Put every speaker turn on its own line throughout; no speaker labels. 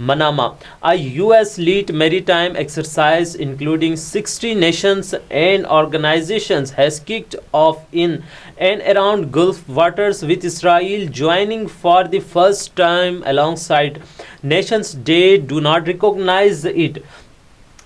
Manama, a US-led maritime exercise including 60 nations and organizations has kicked off in and around Gulf waters, with Israel joining for the first time alongside nations they do not recognize it.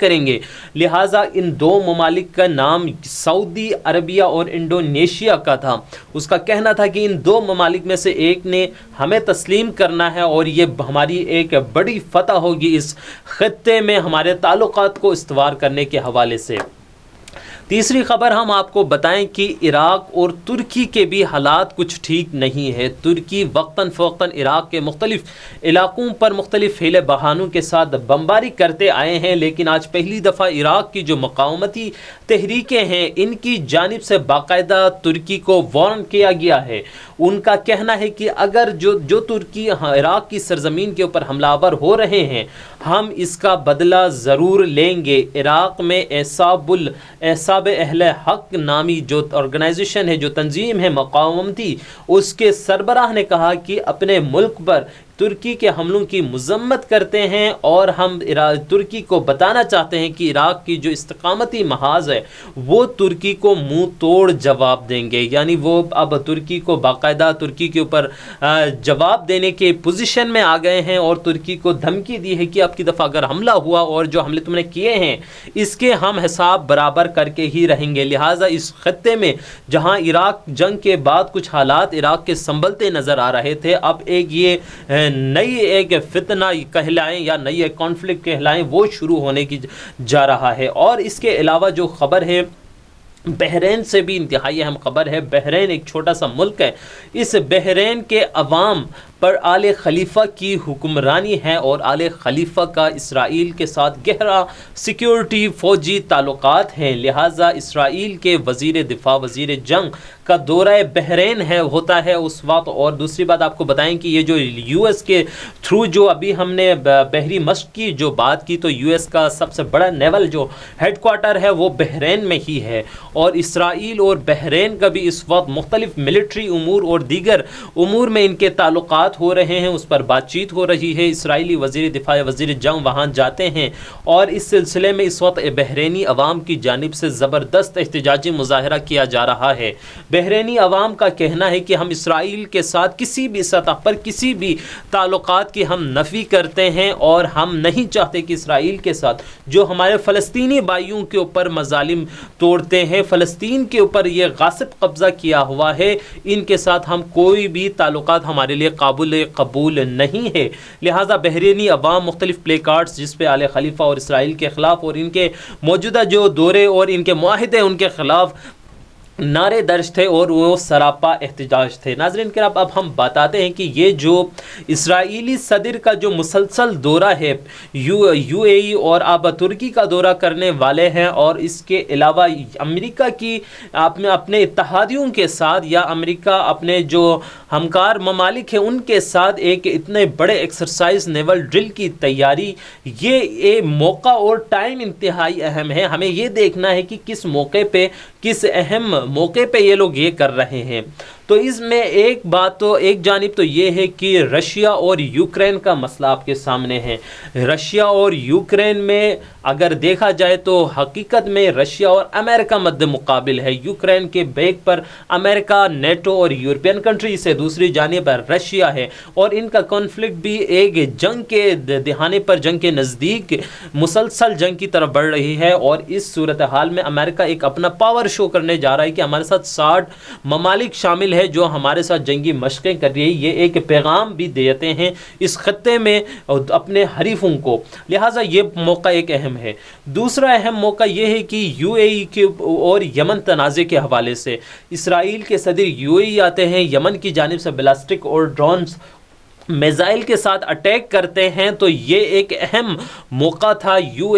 کریں گے۔ لہٰذا ان دو ممالک کا نام سعودی عربیہ اور Indonesia کا تھا۔ اس کا کہنا تھا کہ ان دو ممالک میں سے ایک نے ہمیں تسلیم کرنا ہے اور یہ ہماری ایک بڑی فتح ہوگی اس خطے میں ہمارے تعلقات کو استوار کرنے کے حوالے سے۔ تیسری خبر ہم آپ کو بتائیں کہ عراق اور ترکی کے بھی حالات کچھ ٹھیک نہیں ہے۔ ترکی وقتاً فوقتاً عراق کے مختلف علاقوں پر مختلف حیلے بہانوں کے ساتھ بمباری کرتے آئے ہیں، لیکن آج پہلی دفعہ عراق کی جو مقاومتی تحریکیں ہیں ان کی جانب سے باقاعدہ ترکی کو وارن کیا گیا ہے۔ ان کا کہنا ہے کہ اگر جو ترکی عراق کی سرزمین کے اوپر حملہ آور ہو رہے ہیں، ہم اس کا بدلہ ضرور لیں گے۔ عراق میں احساب اہل حق نامی جو آرگنائزیشن ہے، جو تنظیم ہے مقاومتی، اس کے سربراہ نے کہا کہ اپنے ملک پر ترکی کے حملوں کی مذمت کرتے ہیں اور ہم ترکی کو بتانا چاہتے ہیں کہ عراق کی جو استقامتی محاذ ہے وہ ترکی کو منہ توڑ جواب دیں گے، یعنی وہ اب ترکی کو باقاعدہ ترکی کے اوپر جواب دینے کے پوزیشن میں آ گئے ہیں اور ترکی کو دھمکی دی ہے کہ اب کی دفعہ اگر حملہ ہوا اور جو حملے تم نے کیے ہیں اس کے ہم حساب برابر کر کے ہی رہیں گے۔ لہٰذا اس خطے میں جہاں عراق جنگ کے بعد کچھ حالات عراق کے سنبھلتے نظر آ رہے تھے، اب ایک یہ نئی ایک فتنہ کہلائیں یا نئی ایک کانفلکٹ کہلائیں وہ شروع ہونے کی جا رہا ہے۔ اور اس کے علاوہ جو خبر ہے بحرین سے بھی انتہائی اہم خبر ہے۔ بحرین ایک چھوٹا سا ملک ہے، اس بحرین کے عوام پر آل خلیفہ کی حکمرانی ہے اور آل خلیفہ کا اسرائیل کے ساتھ گہرا سیکیورٹی فوجی تعلقات ہیں۔ لہٰذا اسرائیل کے وزیر دفاع وزیر جنگ کا دورہ بحرین ہوتا ہے اس وقت۔ اور دوسری بات آپ کو بتائیں کہ یہ جو یو ایس کے تھرو جو ابھی ہم نے بحری مشق کی جو بات کی، تو یو ایس کا سب سے بڑا نیول جو ہیڈ کوارٹر ہے وہ بحرین میں ہی ہے، اور اسرائیل اور بحرین کا بھی اس وقت مختلف ملٹری امور اور دیگر امور میں ان کے تعلقات ہو رہے ہیں، اس پر بات چیت ہو رہی ہے۔ اسرائیلی وزیر دفاع وزیر جنگ وہاں جاتے ہیں اور اس سلسلے میں اس وقت بحرینی عوام کی جانب سے زبردست احتجاجی مظاہرہ کیا جا رہا ہے۔ بحرینی عوام کا کہنا ہے کہ ہم اسرائیل کے ساتھ کسی بھی سطح پر کسی بھی تعلقات کی ہم نفی کرتے ہیں اور ہم نہیں چاہتے کہ اسرائیل کے ساتھ جو ہمارے فلسطینی بھائیوں کے اوپر مظالم توڑتے ہیں، فلسطین کے اوپر یہ غاصب قبضہ کیا ہوا ہے، ان کے ساتھ ہم کوئی بھی تعلقات ہمارے لیے قبول نہیں ہے۔ لہٰذا بحرینی عوام مختلف پلے کارڈز جس پہ آل خلیفہ اور اسرائیل کے خلاف اور ان کے موجودہ جو دورے اور ان کے معاہدے ان کے خلاف نعرے درج تھے اور وہ سراپا احتجاج تھے۔ ناظرین کرام، اب ہم بتاتے ہیں کہ یہ جو اسرائیلی صدر کا جو مسلسل دورہ ہے یو اے ای اور اب ترکی کا دورہ کرنے والے ہیں، اور اس کے علاوہ امریکہ کی اپنے اتحادیوں کے ساتھ یا امریکہ اپنے جو ہمکار ممالک ہیں ان کے ساتھ ایک اتنے بڑے ایکسرسائز نیول ڈرل کی تیاری، یہ موقع اور ٹائم انتہائی اہم ہے۔ ہمیں یہ دیکھنا ہے کہ کس موقع پہ کس اہم موقع پہ یہ لوگ یہ کر رہے ہیں۔ تو اس میں ایک بات تو ایک جانب تو یہ ہے کہ رشیا اور یوکرین کا مسئلہ آپ کے سامنے ہے۔ رشیا اور یوکرین میں اگر دیکھا جائے تو حقیقت میں رشیا اور امریکہ مد مقابل ہے۔ یوکرین کے بیک پر امریکہ، نیٹو اور یورپین کنٹری سے، دوسری جانب رشیا ہے، اور ان کا کانفلکٹ بھی ایک جنگ کے دہانے پر، جنگ کے نزدیک مسلسل جنگ کی طرف بڑھ رہی ہے۔ اور اس صورتحال میں امریکہ ایک اپنا پاور شو کرنے جا رہا ہے کہ ہمارے ساتھ 60 ممالک شامل ہے جو ہمارے ساتھ جنگی مشقیں کر رہی ہے۔ یہ ایک پیغام بھی دیتے ہیں اس خطے میں اپنے حریفوں کو، لہٰذا یہ موقع ایک اہم ہے۔ دوسرا اہم موقع یہ ہے کہ یو اے ای کے اور یمن تنازع کے حوالے سے اسرائیل کے صدر یو اے ای آتے ہیں، یمن کی جانب سے بلاسٹک اور ڈرونز میزائل کے ساتھ اٹیک کرتے ہیں، تو یہ ایک اہم موقع تھا یو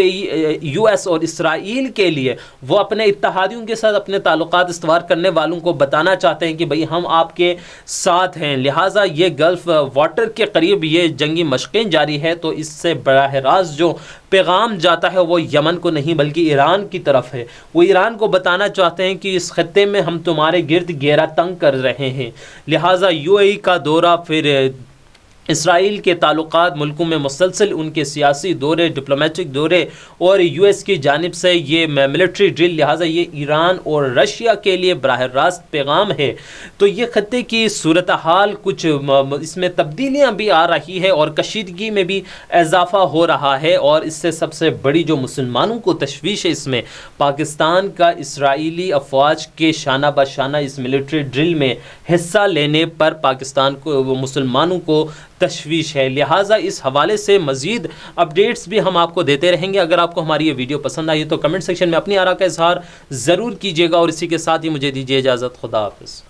ایس اور اسرائیل کے لیے۔ وہ اپنے اتحادیوں کے ساتھ اپنے تعلقات استوار کرنے والوں کو بتانا چاہتے ہیں کہ بھئی ہم آپ کے ساتھ ہیں، لہٰذا یہ گلف واٹر کے قریب یہ جنگی مشقیں جاری ہے، تو اس سے براہ راست جو پیغام جاتا ہے وہ یمن کو نہیں بلکہ ایران کی طرف ہے۔ وہ ایران کو بتانا چاہتے ہیں کہ اس خطے میں ہم تمہارے گرد گھیرا تنگ کر رہے ہیں۔ لہٰذا یو اے ای کا دورہ پھر اسرائیل کے تعلقات ملکوں میں مسلسل ان کے سیاسی دورے، ڈپلومیٹک دورے اور یو ایس کی جانب سے یہ ملٹری ڈرل، لہٰذا یہ ایران اور رشیا کے لیے براہ راست پیغام ہے۔ تو یہ خطے کی صورتحال کچھ اس میں تبدیلیاں بھی آ رہی ہے اور کشیدگی میں بھی اضافہ ہو رہا ہے، اور اس سے سب سے بڑی جو مسلمانوں کو تشویش ہے اس میں پاکستان کا اسرائیلی افواج کے شانہ بشانہ اس ملٹری ڈرل میں حصہ لینے پر پاکستان کو، مسلمانوں کو تشویش ہے۔ لہٰذا اس حوالے سے مزید اپڈیٹس بھی ہم آپ کو دیتے رہیں گے۔ اگر آپ کو ہماری یہ ویڈیو پسند آئی تو کمنٹ سیکشن میں اپنی آراء کا اظہار ضرور کیجیے گا، اور اسی کے ساتھ ہی مجھے دیجیے اجازت۔ خدا حافظ۔